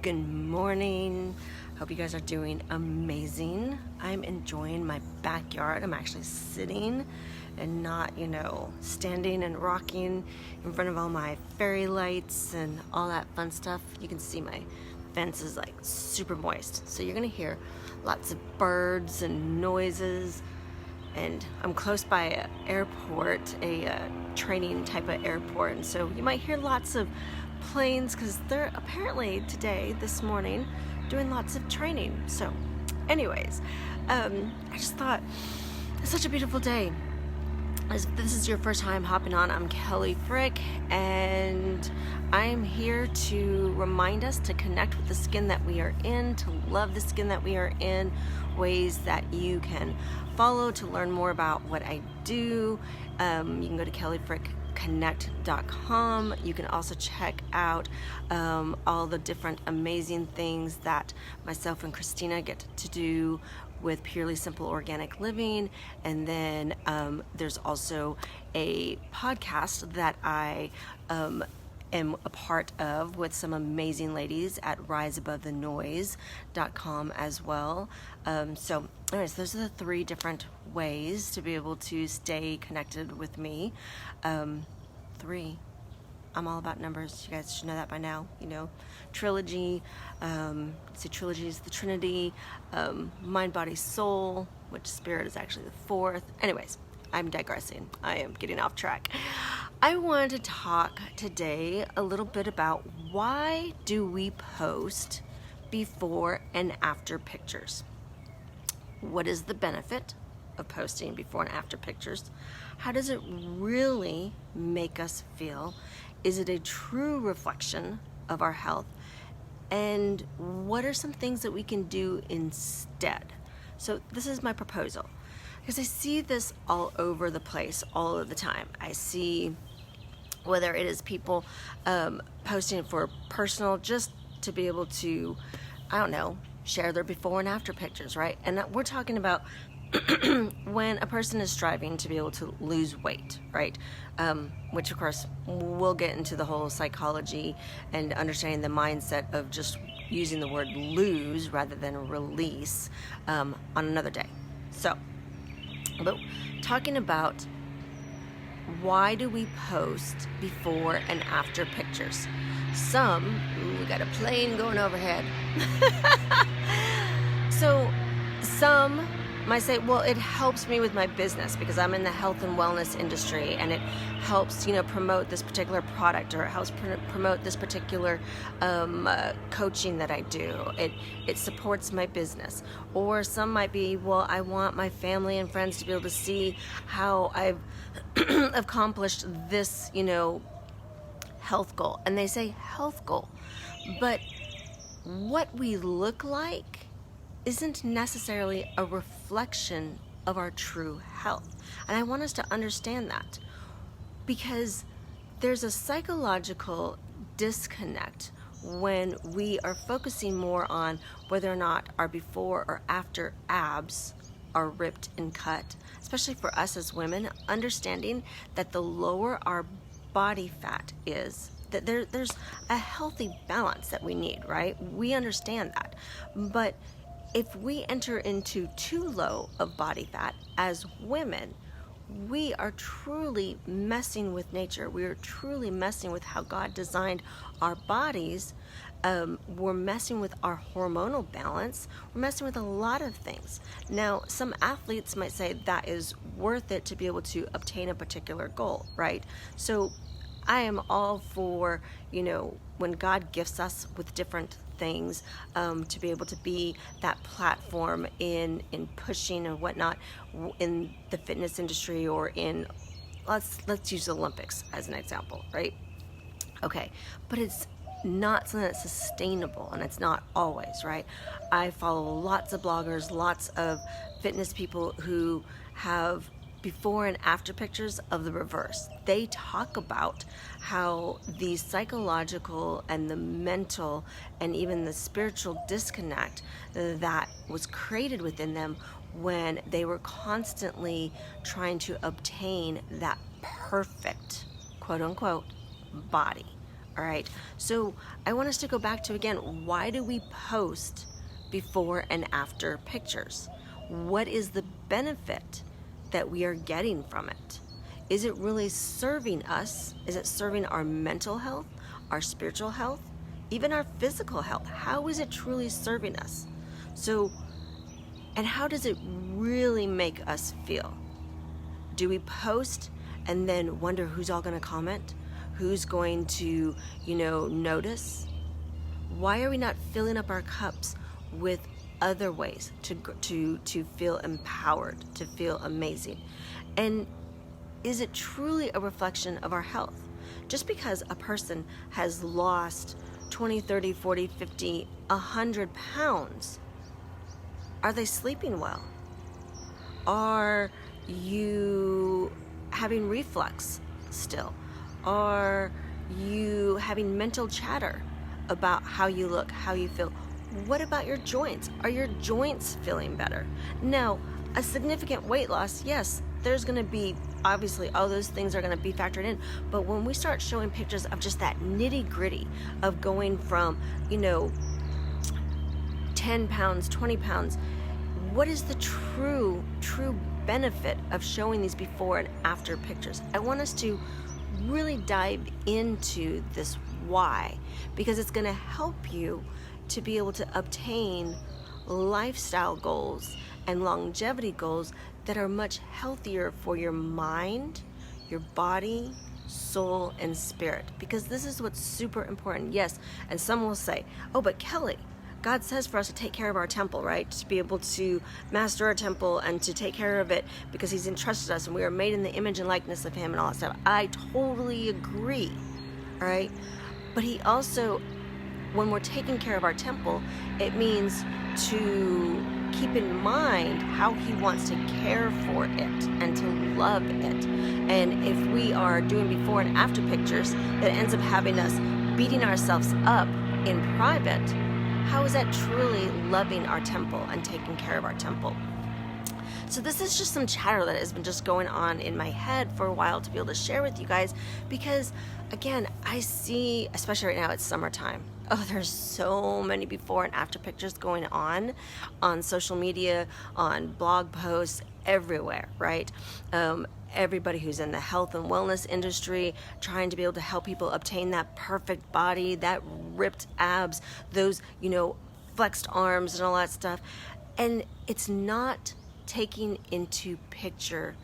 Good morning. Hope you guys are doing amazing. I'm enjoying my backyard. I'm actually sitting and not, standing and rocking in front of all my fairy lights and all that fun stuff. You can see my fence is like super moist. So you're gonna hear lots of birds and noises. And I'm close by an airport, a training type of airport. And so you might hear lots of planes because they're apparently this morning, doing lots of training. So anyways, I just thought it's such a beautiful day. If this is your first time hopping on, I'm Kelly Frick, and I'm here to remind us to connect with the skin that we are in, to love the skin that we are in, ways that you can follow to learn more about what I do. You can go to kellyfrickconnect.com. You can also check out all the different amazing things that myself and Christina get to do with Purely Simple Organic Living. And then there's also a podcast that I am a part of with some amazing ladies at riseabovethenoise.com as well. So anyways, those are the 3 different ways to be able to stay connected with me. 3. I'm all about numbers. You guys should know that by now. Trilogy. Trilogy is the Trinity. Mind, body, soul, which spirit is actually the 4th. Anyways, I'm digressing. I am getting off track. I wanted to talk today a little bit about why do we post before and after pictures? What is the benefit of posting before and after pictures? How does it really make us feel? Is it a true reflection of our health? And what are some things that we can do instead? So this is my proposal, because I see this all over the place all of the time. I see whether it is people posting it for personal, just to be able to, share their before and after pictures, right? And we're talking about when a person is striving to be able to lose weight, right? Which of course we'll get into the whole psychology and understanding the mindset of just using the word lose rather than release on another day. So, but talking about why do we post before and after pictures? We got a plane going overhead. So some might say, well, it helps me with my business because I'm in the health and wellness industry, and it helps, promote this particular product, or it helps promote this particular coaching that I do. It supports my business. Or some might be, well, I want my family and friends to be able to see how I've accomplished this, health goal. And they say health goal, but what we look like isn't necessarily a reflection of our true health. And I want us to understand that, because there's a psychological disconnect when we are focusing more on whether or not our before or after abs are ripped and cut, especially for us as women, understanding that the lower our body fat is, that there's a healthy balance that we need, right? We understand that. But if we enter into too low of body fat as women, we are truly messing with nature. We are truly messing with how God designed our bodies. We're messing with our hormonal balance. We're messing with a lot of things. Now, some athletes might say that is worth it to be able to obtain a particular goal, right? So I am all for, when God gifts us with different things, to be able to be that platform in pushing and whatnot in the fitness industry, or in, let's use the Olympics as an example, right? Okay, but it's not something that's sustainable, and it's not always, right? I follow lots of bloggers, lots of fitness people who have before and after pictures of the reverse. They talk about how the psychological and the mental and even the spiritual disconnect that was created within them when they were constantly trying to obtain that perfect, quote unquote, body, All right, so I want us to go back to, again, why do we post before and after pictures? What is the benefit that we are getting from it? Is it really serving us? Is it serving our mental health, our spiritual health, even our physical health? How is it truly serving us? So, and how does it really make us feel? Do we post and then wonder who's all going to comment? Who's going to, notice? Why are we not filling up our cups with other ways to feel empowered, to feel amazing? And is it truly a reflection of our health? Just because a person has lost 20, 30, 40, 50, 100 pounds, are they sleeping well? Are you having reflux still? Are you having mental chatter about how you look, how you feel? What about your joints? Are your joints feeling better? Now, a significant weight loss, yes, there's going to be, obviously, all those things are going to be factored in. But when we start showing pictures of just that nitty gritty of going from, 10 pounds, 20 pounds, what is the true benefit of showing these before and after pictures? I want us to really dive into this why, because it's going to help you to be able to obtain lifestyle goals and longevity goals that are much healthier for your mind, your body, soul, and spirit. Because this is what's super important. Yes, and some will say, oh, but Kelly, God says for us to take care of our temple, right? To be able to master our temple and to take care of it because He's entrusted us and we are made in the image and likeness of Him and all that stuff. I totally agree, all right? But He also, when we're taking care of our temple, it means to keep in mind how He wants to care for it and to love it. And if we are doing before and after pictures that ends up having us beating ourselves up in private, how is that truly loving our temple and taking care of our temple? So this is just some chatter that has been just going on in my head for a while to be able to share with you guys, because again, I see, especially right now, it's summertime. Oh, there's so many before and after pictures going on social media, on blog posts, everywhere, right? Everybody who's in the health and wellness industry, trying to be able to help people obtain that perfect body, that ripped abs, those, flexed arms and all that stuff. And it's not taking into picture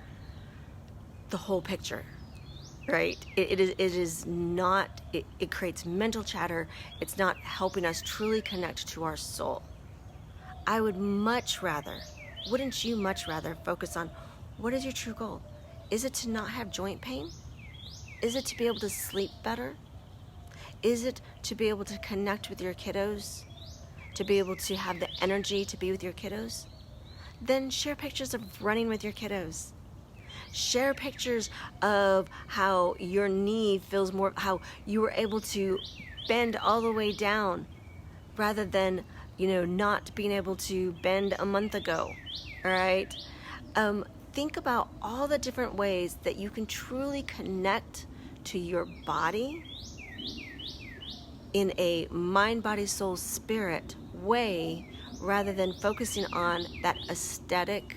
the whole picture, right? It is not, it creates mental chatter. It's not helping us truly connect to our soul. I would much rather, wouldn't you much rather focus on what is your true goal? Is it to not have joint pain? Is it to be able to sleep better? Is it to be able to connect with your kiddos? To be able to have the energy to be with your kiddos? Then share pictures of running with your kiddos. Share pictures of how your knee feels more, how you were able to bend all the way down rather than, not being able to bend a month ago, all right? Think about all the different ways that you can truly connect to your body in a mind, body, soul, spirit way, rather than focusing on that aesthetic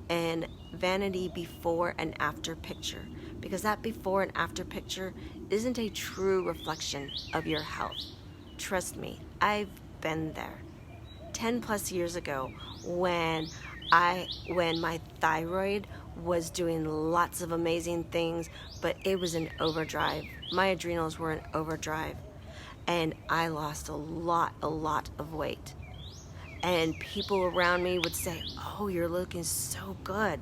and vanity before and after picture. Because that before and after picture isn't a true reflection of your health. Trust me, I've been there. 10 plus years ago when my thyroid was doing lots of amazing things, but it was in overdrive. My adrenals were in overdrive, and I lost a lot of weight. And people around me would say, oh, you're looking so good.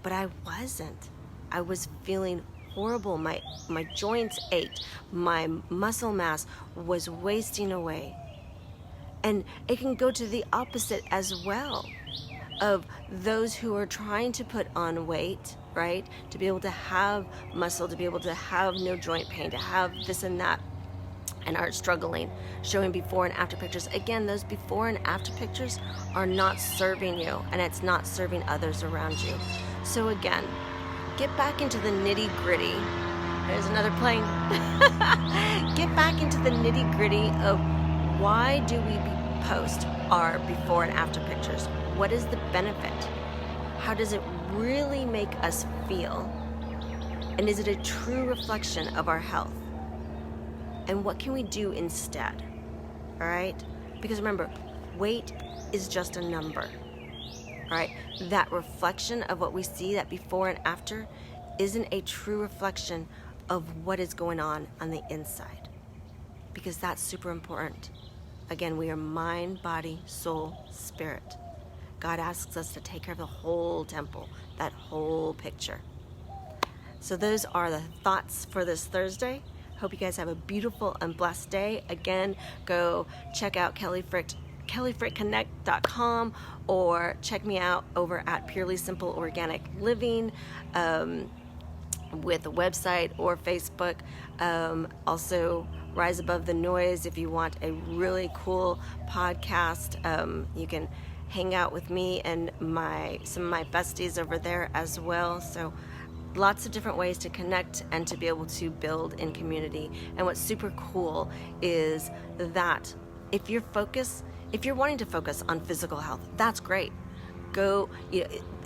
But I wasn't. I was feeling horrible. My joints ached. My muscle mass was wasting away. And it can go to the opposite as well, of those who are trying to put on weight, right? To be able to have muscle, to be able to have no joint pain, to have this and that, and are struggling, showing before and after pictures. Again, those before and after pictures are not serving you, and it's not serving others around you. So again, get back into the nitty gritty There's another plane. Get back into the nitty-gritty of why do we post our before and after pictures? What is the benefit? How does it really make us feel? And is it a true reflection of our health? And what can we do instead? All right? Because remember, weight is just a number. All right? That reflection of what we see, that before and after, isn't a true reflection of what is going on the inside. Because that's super important. Again, we are mind, body, soul, spirit. God asks us to take care of the whole temple, that whole picture. So those are the thoughts for this Thursday. Hope you guys have a beautiful and blessed day. Again, go check out kellyfrickconnect.com or check me out over at Purely Simple Organic Living with a website or Facebook. Also, Rise Above the Noise. If you want a really cool podcast, you can hang out with me and some of my besties over there as well. So lots of different ways to connect and to be able to build in community. And what's super cool is that if you're wanting to focus on physical health, that's great.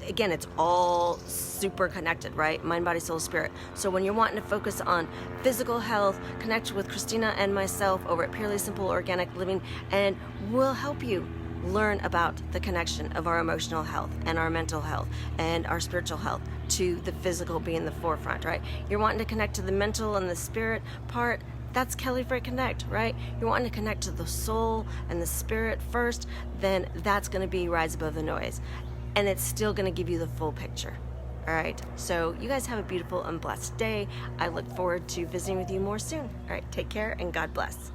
Again, it's all super connected, right? Mind, body, soul, spirit. So when you're wanting to focus on physical health, connect with Christina and myself over at Purely Simple Organic Living, and we'll help you learn about the connection of our emotional health and our mental health and our spiritual health to the physical being the forefront, right? You're wanting to connect to the mental and the spirit part, that's Kelly Frick Connect, right? You're wanting to connect to the soul and the spirit first, then that's going to be Rise Above the Noise. And it's still going to give you the full picture. All right. So you guys have a beautiful and blessed day. I look forward to visiting with you more soon. All right. Take care and God bless.